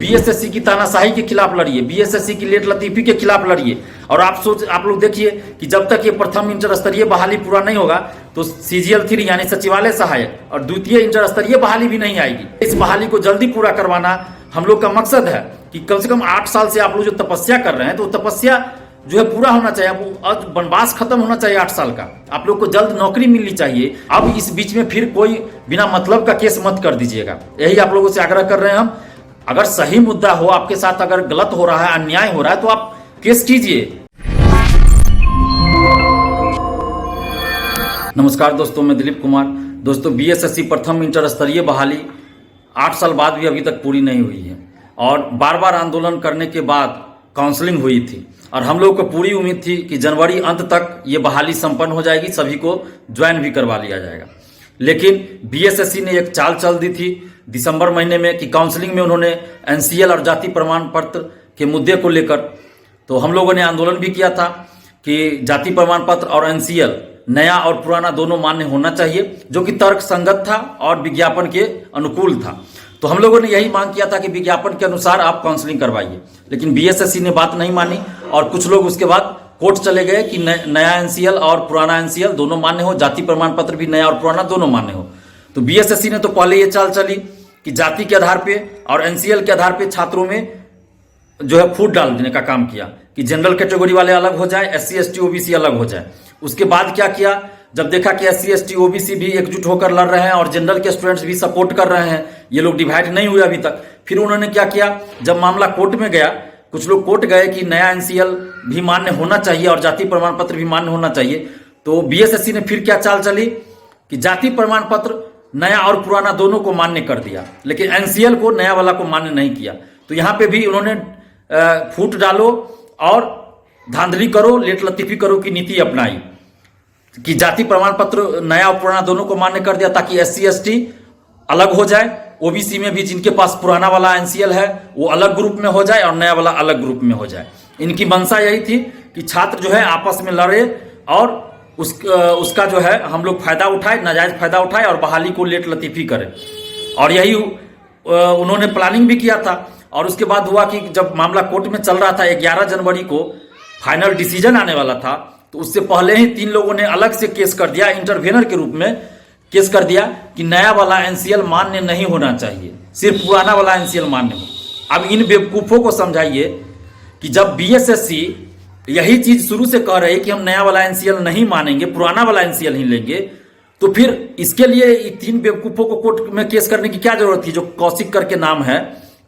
BSSC की तानाशाही के खिलाफ लड़िए, बीएसएससी की लेट लतीफी के खिलाफ लड़िए। और आप लोग देखिए कि जब तक ये प्रथम इंटर स्तरीय बहाली पूरा नहीं होगा तो सीजीएल 3 यानी सचिवालय सहायक और द्वितीय इंटर स्तरीय बहाली भी नहीं आएगी। इस बहाली को जल्दी पूरा करवाना हम लोग का मकसद है कि कम से कम 8 साल से आप लोग जो तपस्या कर रहे हैं तो तपस्या जो है पूरा होना चाहिए। अब वनवास खत्म होना चाहिए 8 साल का। आप लोग को जल्द नौकरी मिलनी चाहिए। अब इस बीच में फिर कोई बिना मतलब का केस मत कर दीजिएगा, यही आप लोगों से आग्रह कर रहे हैं हम। अगर सही मुद्दा हो आपके साथ, अगर गलत हो रहा है, अन्याय हो रहा है तो आप केस कीजिए। नमस्कार दोस्तों, मैं दिलीप कुमार। दोस्तों, बीएसएससी प्रथम इंटर स्तरीय बहाली 8 साल बाद भी अभी तक पूरी नहीं हुई है और बार बार आंदोलन करने के बाद काउंसलिंग हुई थी और हम लोग को पूरी उम्मीद थी कि जनवरी अंत तक ये बहाली संपन्न हो जाएगी, सभी को ज्वाइन भी करवा लिया जाएगा। लेकिन बीएसएससी ने एक चाल चल दी थी दिसंबर महीने में कि काउंसलिंग में उन्होंने एनसीएल और जाति प्रमाण पत्र के मुद्दे को लेकर, तो हम लोगों ने आंदोलन भी किया था कि जाति प्रमाण पत्र और एनसीएल नया और पुराना दोनों मान्य होना चाहिए, जो कि तर्क संगत था और विज्ञापन के अनुकूल था। तो हम लोगों ने यही मांग किया था कि विज्ञापन के अनुसार आप काउंसलिंग करवाइए, लेकिन बीएसएससी ने बात नहीं मानी और कुछ लोग उसके बाद कोर्ट चले गए कि नया एनसीएल और पुराना एनसीएल दोनों मान्य हो, जाति प्रमाण पत्र भी नया और पुराना दोनों मान्य हो। तो बीएसएससी ने तो पहले ये चाल चली कि जाति के आधार पे और एनसीएल के आधार पे छात्रों में जो है फूट डाल देने का काम किया कि जनरल कैटेगरी वाले अलग हो जाए, एससी एसटी ओबीसी अलग हो जाए। उसके बाद क्या किया, जब देखा कि एससी एसटी ओबीसी भी एकजुट होकर लड़ रहे हैं और जनरल के स्टूडेंट्स भी सपोर्ट कर रहे हैं, ये लोग डिवाइड नहीं हुए अभी तक, फिर उन्होंने क्या किया, जब मामला कोर्ट में गया, कुछ लोग कोर्ट गए कि नया एनसीएल भी मान्य होना चाहिए और जाति प्रमाण पत्र भी मान्य होना चाहिए। तो बीएसएससी ने फिर क्या चाल चली कि जाति प्रमाण पत्र नया और पुराना दोनों को मान्य कर दिया, लेकिन एनसीएल को नया वाला को मान्य नहीं किया। तो यहाँ पे भी उन्होंने फूट डालो और धांधली करो, लेट लतीफी करो की नीति अपनाई कि जाति प्रमाण पत्र नया और पुराना दोनों को मान्य कर दिया ताकि एससी एसटी अलग हो जाए, ओबीसी में भी जिनके पास पुराना वाला एनसीएल है वो अलग ग्रुप में हो जाए और नया वाला अलग ग्रुप में हो जाए। इनकी मंशा यही थी कि छात्र जो है आपस में लड़े और उसका जो है हम लोग फायदा उठाए, नाजायज फायदा उठाए और बहाली को लेट लतीफी करें। और यही उन्होंने प्लानिंग भी किया था। और उसके बाद हुआ कि जब मामला कोर्ट में चल रहा था, 11 जनवरी को फाइनल डिसीजन आने वाला था, तो उससे पहले ही 3 लोगों ने अलग से केस कर दिया, इंटरवेनर के रूप में केस कर दिया कि नया वाला एनसीएल मान्य नहीं होना चाहिए, सिर्फ पुराना वाला एनसीएल मान्य हो। अब इन बेवकूफ़ों को समझाइए कि जब बीएसएससी यही चीज शुरू से कह रही कि हम नया वाला एनसीएल नहीं मानेंगे, पुराना वाला एनसीएल ही लेंगे, तो फिर इसके लिए 3 बेवकूफ़ों को कोर्ट में केस करने की क्या जरूरत थी? जो कौशिक करके नाम है,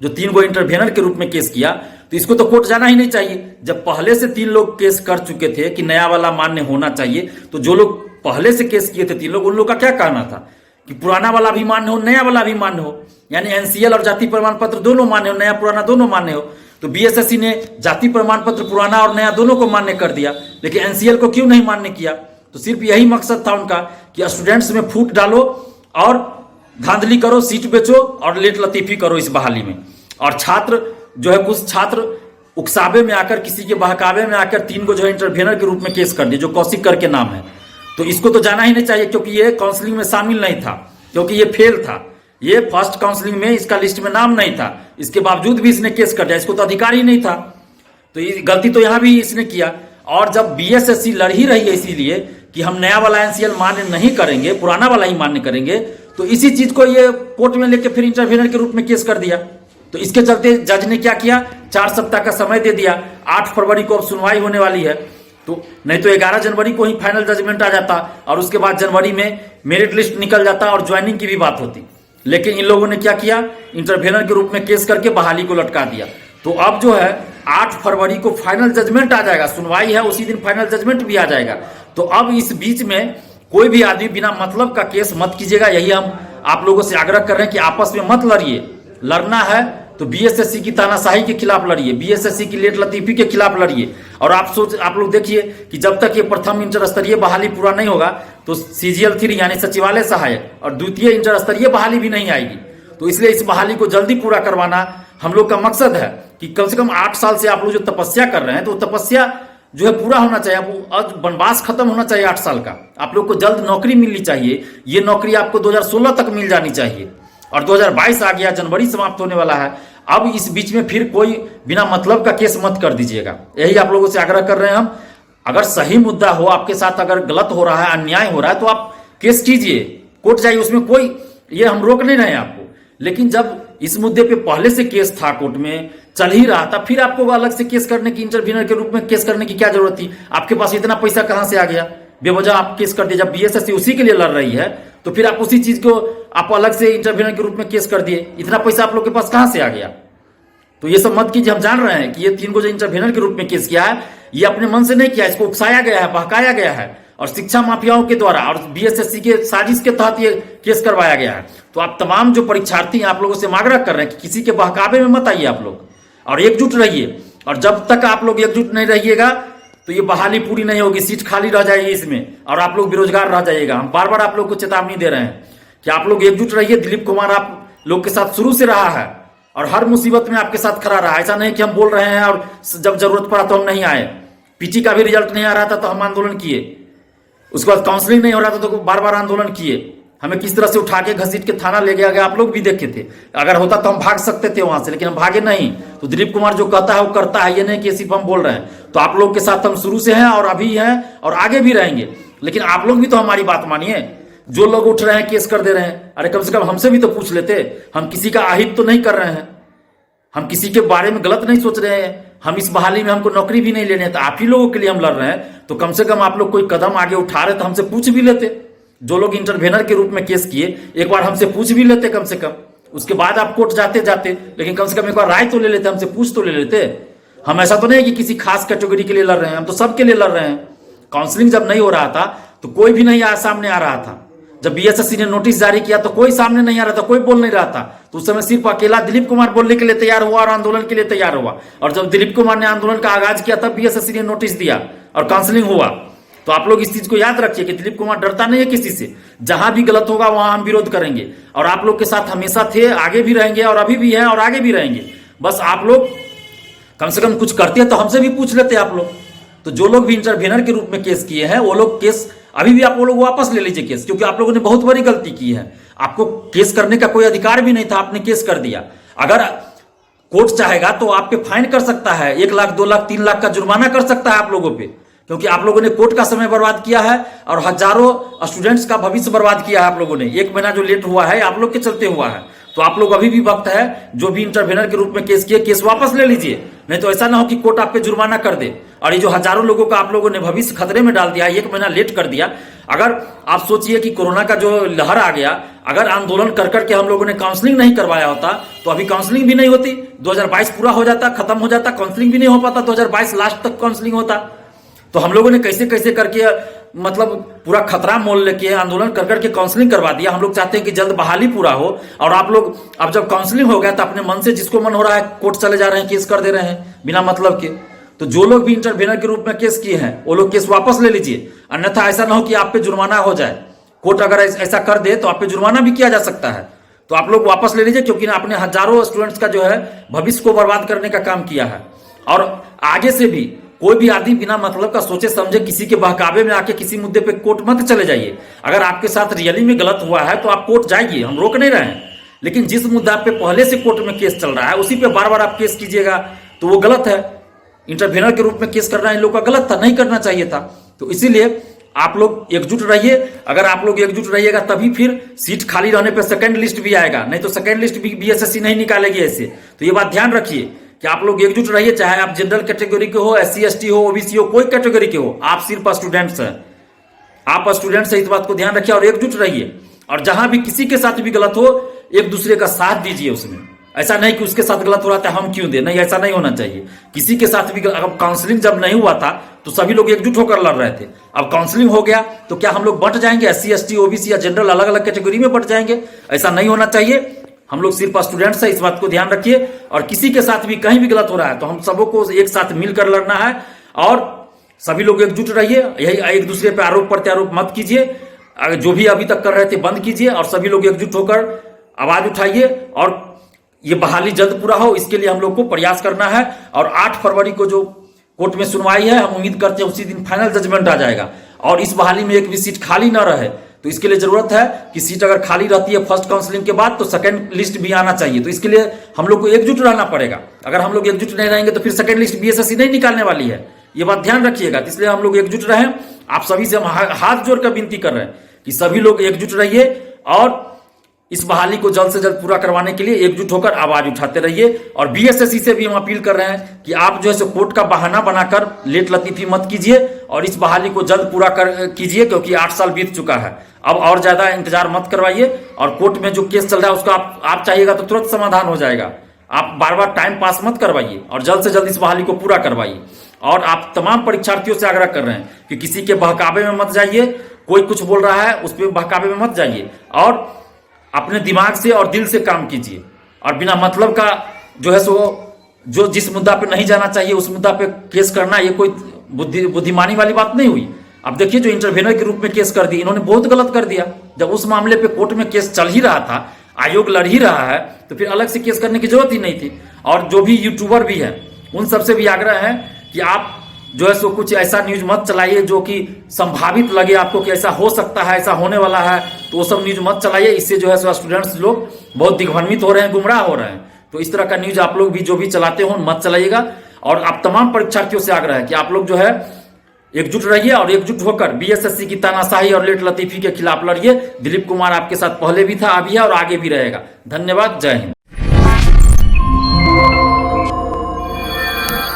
जो 3 गो इंटरवेनर के रूप में केस किया, तो इसको तो कोर्ट जाना ही नहीं चाहिए। जब पहले से 3 लोग केस कर चुके थे कि नया वाला मान्य होना चाहिए, तो जो लोग पहले से केस किए थे 3 लोग, उन लोग का क्या कहना था कि पुराना वाला भी मान्य हो, नया वाला भी मान्य हो, यानी एनसीएल और जाति प्रमाण पत्र दोनों मान्य हो, नया पुराना दोनों मान्य हो। तो बीएसएससी ने जाति प्रमाण पत्र पुराना और नया दोनों को मान्य कर दिया, लेकिन एनसीएल को क्यों नहीं मान्य किया? तो सिर्फ यही मकसद था उनका कि स्टूडेंट्स में फूट डालो और धांधली करो, सीट बेचो और लेट लतीफी करो इस बहाली में। और छात्र जो है, कुछ छात्र उकसावे में आकर, किसी के बहकावे में आकर 3 को जो है इंटरवेनर के रूप में केस कर दिए, जो कौशिक करके नाम है। तो इसको तो जाना ही नहीं चाहिए, क्योंकि ये काउंसलिंग में शामिल नहीं था, क्योंकि ये फेल था, ये फर्स्ट काउंसलिंग में इसका लिस्ट में नाम नहीं था। इसके बावजूद भी इसने केस कर दिया, इसको तो अधिकार ही नहीं था। तो ये गलती तो यहाँ भी इसने किया। और जब बीएसएससी लड़ ही रही है इसीलिए कि हम नया वाला एनसीएल मान्य नहीं करेंगे, पुराना वाला ही मान्य करेंगे, तो इसी चीज को ये कोर्ट में लेके फिर इंटरवेनर के रूप में केस कर दिया। तो इसके चलते जज ने क्या किया, 4 सप्ताह का समय दे दिया। 8 फरवरी को अब सुनवाई होने वाली है, तो नहीं तो 11 जनवरी को ही फाइनल जजमेंट आ जाता और उसके बाद जनवरी में मेरिट लिस्ट निकल जाता और ज्वाइनिंग की भी बात होती। लेकिन इन लोगों ने क्या किया, इंटरवेनर के रूप में केस करके बहाली को लटका दिया। तो अब जो है 8 फरवरी को फाइनल जजमेंट आ जाएगा, सुनवाई है उसी दिन फाइनल जजमेंट भी आ जाएगा। तो अब इस बीच में कोई भी आदमी बिना मतलब का केस मत कीजिएगा, यही हम आप लोगों से आग्रह कर रहे हैं कि आपस में मत लड़िए। लड़ना है तो बीएसएससी की तानाशाही के खिलाफ लड़िए, बीएसएससी की लेट लतीफी के खिलाफ लड़िए। और आप लोग देखिए कि जब तक ये प्रथम इंटर स्तरीय बहाली पूरा नहीं होगा तो सीजीएल 3 यानी सचिवालय सहायक और द्वितीय इंटर स्तरीय बहाली भी नहीं आएगी। तो इसलिए इस बहाली को जल्दी पूरा करवाना हम लोग का मकसद है कि कम से कम 8 साल से आप लोग जो तपस्या कर रहे हैं तो तपस्या जो है पूरा होना चाहिए। अब वनवास खत्म होना चाहिए 8 साल का। आप लोग को जल्द नौकरी मिलनी चाहिए। ये नौकरी आपको 2016 तक मिल जानी चाहिए और 2022 आ गया, जनवरी समाप्त होने वाला है। अब इस बीच में फिर कोई बिना मतलब का केस मत कर दीजिएगा, यही आप लोगों से आग्रह कर रहे हैं हम। अगर सही मुद्दा हो आपके साथ, अगर गलत हो रहा है, अन्याय हो रहा है, तो आप केस कीजिए, कोर्ट जाइए, उसमें कोई ये हम रोक नहीं रहे हैं आपको। लेकिन जब इस मुद्दे पे पहले से केस था, कोर्ट में चल ही रहा था, फिर आपको अलग से केस करने की, इंटरव्यूनर के रूप में केस करने की क्या जरूरत थी? आपके पास इतना पैसा कहां से आ गया? बेवजह आप केस कर दिए। जब बीएसएससी उसी के लिए लड़ रही है तो फिर आप उसी चीज को आप अलग से इंटरव्यूनर के रूप में केस कर दिए। इतना पैसा आप लोग के पास कहां से आ गया? तो ये सब मत कीजिए। हम जान रहे हैं कि ये 3 को जो इंटरव्यूनर के रूप में केस किया है, ये अपने मन से नहीं किया, इसको उकसाया गया है, बहकाया गया है, और शिक्षा माफियाओं के द्वारा और बीएसएससी के साजिश के तहत ये केस करवाया गया है। तो आप तमाम जो परीक्षार्थी हैं, आप लोगों से आग्रह कर रहे हैं कि किसी के बहकावे में मत आइए आप लोग, और एकजुट रहिए। और जब तक आप लोग एकजुट नहीं रहिएगा तो ये बहाली पूरी नहीं होगी, सीट खाली रह जाएगी इसमें, और आप लोग बेरोजगार रह जाइएगा। हम बार बार आप लोग को चेतावनी दे रहे हैं कि आप लोग एकजुट रहिए। दिलीप कुमार आप लोग के साथ शुरू से रहा है और हर मुसीबत में आपके साथ खड़ा रहा। ऐसा नहीं कि हम बोल रहे हैं और जब जरूरत पड़ा तो हम नहीं आए। पीटी का भी रिजल्ट नहीं आ रहा था तो हम आंदोलन किए, उसके बाद काउंसलिंग नहीं हो रहा था तो बार बार आंदोलन किए। हमें किस तरह से उठा के घसीट के थाना ले गया गया, आप लोग भी देखे थे। अगर होता तो हम भाग सकते थे वहां से, लेकिन हम भागे नहीं। तो दिलीप कुमार जो कहता है वो करता है, ये नहीं कि सिर्फ हम बोल रहे हैं। तो आप लोग के साथ हम शुरू से हैं और अभी हैं और आगे भी रहेंगे। लेकिन आप लोग भी तो हमारी बात मानिए। जो लोग उठ रहे हैं, केस कर दे रहे हैं, अरे कम से कम हमसे भी तो पूछ लेते। हम किसी का अहित तो नहीं कर रहे हैं, हम किसी के बारे में गलत नहीं सोच रहे हैं, हम इस बहाली में हमको नौकरी भी नहीं लेने हैं। तो आप ही लोगों के लिए हम लड़ रहे हैं, तो कम से कम आप लोग कोई कदम आगे उठा रहे तो हमसे पूछ भी लेते। जो लोग इंटरवेनर के रूप में केस किए, एक बार हमसे पूछ भी लेते कम से कम। उसके बाद आप कोर्ट जाते जाते, लेकिन कम से कम एक बार राय तो ले लेते, हमसे पूछ तो ले लेते। हम ऐसा तो नहीं कि किसी खास कैटेगरी के लिए लड़ रहे हैं, हम तो सबके लिए लड़ रहे हैं। काउंसलिंग जब नहीं हो रहा था तो कोई भी नहीं सामने आ रहा था। जब बीएसएससी ने नोटिस जारी किया तो कोई सामने नहीं आ रहा था, कोई बोल नहीं रहा था। तो उस समय सिर्फ अकेला दिलीप कुमार बोलने के लिए तैयार हुआ और आंदोलन के लिए तैयार हुआ। और जब दिलीप कुमार ने आंदोलन का आगाज किया तब बीएसएससी ने नोटिस दिया और काउंसलिंग हुआ। तो आप लोग इस चीज को याद रखिए कि दिलीप कुमार डरता नहीं है किसी से। जहां भी गलत होगा वहां हम विरोध करेंगे, और आप लोग के साथ हमेशा थे, आगे भी रहेंगे, और अभी भी हैं और आगे भी रहेंगे। बस आप लोग कम से कम कुछ करते हैं तो हमसे भी पूछ लेते आप लोग। तो जो लोग भी इंटरवेनर के रूप में केस किए हैं, वो लोग केस अभी भी आप लोग वापस ले लीजिए केस, क्योंकि आप लोगों ने बहुत बड़ी गलती की है। आपको केस करने का कोई अधिकार भी नहीं था, आपने केस कर दिया। अगर कोर्ट चाहेगा तो आप पे फाइन कर सकता है, 1 लाख 2 लाख 3 लाख का जुर्माना कर सकता है आप लोगों पे, क्योंकि आप लोगों ने कोर्ट का समय बर्बाद किया है और हजारों स्टूडेंट्स का भविष्य बर्बाद किया है आप लोगों ने। 1 महीना जो लेट हुआ है आप लोग के चलते हुआ है। तो आप लोग अभी भी वक्त है, जो भी इंटरवेनर के रूप में केस किए, केस वापस ले लीजिए। नहीं तो ऐसा ना हो कि कोर्ट आप पे जुर्माना कर दे। और ये जो हजारों लोगों का आप लोगों ने भविष्य खतरे में डाल दिया, 1 महीना लेट कर दिया। अगर आप सोचिए कि कोरोना का जो लहर आ गया, अगर आंदोलन कर करके हम लोगों ने काउंसलिंग नहीं करवाया होता तो अभी काउंसलिंग भी नहीं होती। 2022 पूरा हो जाता, खत्म हो जाता, काउंसलिंग भी नहीं हो पाता, 2022 लास्ट तक काउंसलिंग होता। तो हम लोगों ने कैसे कैसे करके मतलब पूरा खतरा मोल लेके आंदोलन कर करके काउंसलिंग करवा दिया। हम लोग चाहते हैं कि जल्द बहाली पूरा हो, और आप लोग अब जब काउंसलिंग हो गया तो अपने मन से जिसको मन हो रहा है कोर्ट चले जा रहे हैं, केस कर दे रहे हैं बिना मतलब के। तो जो लोग भी इंटरवेनर के रूप में केस किए हैं वो लोग केस वापस ले लीजिए, अन्यथा ऐसा ना हो कि आप पे जुर्माना हो जाए। कोर्ट अगर ऐसा कर दे तो आप पे जुर्माना भी किया जा सकता है। तो आप लोग वापस ले लीजिए, क्योंकि आपने हजारों स्टूडेंट्स का जो है भविष्य को बर्बाद करने का काम किया है। और आगे से भी कोई भी आदमी बिना मतलब का सोचे समझे किसी के बहकावे में आके किसी मुद्दे पे कोर्ट मत चले जाइए। अगर आपके साथ रियली में गलत हुआ है तो आप कोर्ट जाइए, हम रोक नहीं रहे हैं। लेकिन जिस मुद्दा पे पहले से कोर्ट में केस चल रहा है उसी पे बार बार आप केस कीजिएगा तो वो गलत है। इंटरवेनर के रूप में केस करना इन लोग का गलत था, नहीं करना चाहिए था। तो इसीलिए आप लोग एकजुट रहिए। अगर आप लोग एकजुट रहिएगा तभी फिर सीट खाली रहने पर सेकेंड लिस्ट भी आएगा, नहीं तो सेकेंड लिस्ट भी बीएसएससी नहीं निकालेगी ऐसे। तो ये बात ध्यान रखिए कि आप लोग एकजुट रहिए, चाहे आप जनरल कैटेगरी के हो, SC ST हो, OBC हो, कोई कैटेगरी के हो, आप सिर्फ स्टूडेंट्स हैं। आप स्टूडेंट्स हैं, इस बात को ध्यान रखिए और एकजुट रहिए। और जहां भी किसी के साथ भी गलत हो, एक दूसरे का साथ दीजिए उसमें। ऐसा नहीं कि उसके साथ गलत हो रहा था हम क्यों दे, नहीं, ऐसा नहीं होना चाहिए। किसी के साथ भी अब काउंसलिंग जब नहीं हुआ था तो सभी लोग एकजुट होकर लड़ रहे थे। अब काउंसलिंग हो गया तो क्या हम लोग बंट जाएंगे, SC ST OBC या जनरल अलग अलग कैटेगरी में बंट जाएंगे? ऐसा नहीं होना चाहिए। हम लोग सिर्फ स्टूडेंट्स हैं, इस बात को ध्यान रखिए। और किसी के साथ भी कहीं भी गलत हो रहा है तो हम सबों को एक साथ मिलकर लड़ना है, और सभी लोग एकजुट रहिए। यही एक दूसरे पर आरोप प्रत्यारोप मत कीजिए। जो भी अभी तक कर रहे थे बंद कीजिए, और सभी लोग एकजुट होकर आवाज उठाइए, और ये बहाली जल्द पूरा हो इसके लिए हम लोग को प्रयास करना है। और 8 फरवरी को जो कोर्ट में सुनवाई है, हम उम्मीद करते हैं उसी दिन फाइनल जजमेंट आ जाएगा और इस बहाली में एक भी सीट खाली ना रहे। तो इसके लिए जरूरत है कि सीट अगर खाली रहती है फर्स्ट काउंसलिंग के बाद तो सेकंड लिस्ट भी आना चाहिए। तो इसके लिए हम लोग को एकजुट रहना पड़ेगा। अगर हम लोग एकजुट नहीं रहेंगे तो फिर सेकंड लिस्ट बीएसएससी नहीं निकालने वाली है, ये बात ध्यान रखिएगा। तो इसलिए हम लोग एकजुट रहें। आप सभी से हम हाथ जोड़कर विनती कर रहे हैं कि सभी लोग एकजुट रहिए और इस बहाली को जल्द से जल्द पूरा करवाने के लिए एकजुट होकर आवाज उठाते रहिए। और बीएसएससी से भी हम अपील कर रहे हैं कि आप जो है सो कोर्ट का बहाना बनाकर लेट लतीफी मत कीजिए और इस बहाली को जल्द पूरा कीजिए, क्योंकि 8 साल बीत चुका है। अब और ज्यादा इंतजार मत करवाइए और कोर्ट में जो केस चल रहा है उसका आप चाहिएगा तो तुरंत समाधान हो जाएगा। आप बार बार टाइम पास मत करवाइए और जल्द से जल्द इस बहाली को पूरा करवाइए। और आप तमाम परीक्षार्थियों से आग्रह कर रहे हैं कि किसी के बहकावे में मत जाइए, कोई कुछ बोल रहा है उस पर बहकावे में मत जाइए और अपने दिमाग से और दिल से काम कीजिए। और बिना मतलब का जो है सो जो जिस मुद्दा पे नहीं जाना चाहिए उस मुद्दा पे केस करना, ये कोई बुद्धिमानी वाली बात नहीं हुई। अब देखिए जो इंटरवेनर के रूप में केस कर दी, इन्होंने बहुत गलत कर दिया। जब उस मामले पे कोर्ट में केस चल ही रहा था, आयोग लड़ ही रहा है, तो फिर अलग से केस करने की जरूरत ही नहीं थी। और जो भी यूट्यूबर भी है उन सबसे भी आग्रह है कि आप जो है सो कुछ ऐसा न्यूज मत चलाइए जो कि संभावित लगे आपको कि ऐसा हो सकता है, ऐसा होने वाला है, तो वो सब न्यूज मत चलाइए। इससे जो है सो स्टूडेंट्स लोग बहुत दिग्भ्रमित हो रहे हैं, गुमराह हो रहे हैं। तो इस तरह का न्यूज आप लोग भी जो भी चलाते हो मत चलाइएगा। और आप तमाम परीक्षार्थियों से आग्रह है कि आप लोग जो है एकजुट रहिए और एकजुट होकर बीएसएससी की तानाशाही और लेट लतीफी के खिलाफ लड़िए। दिलीप कुमार आपके साथ पहले भी था, अभी है और आगे भी रहेगा। धन्यवाद। जय हिंद।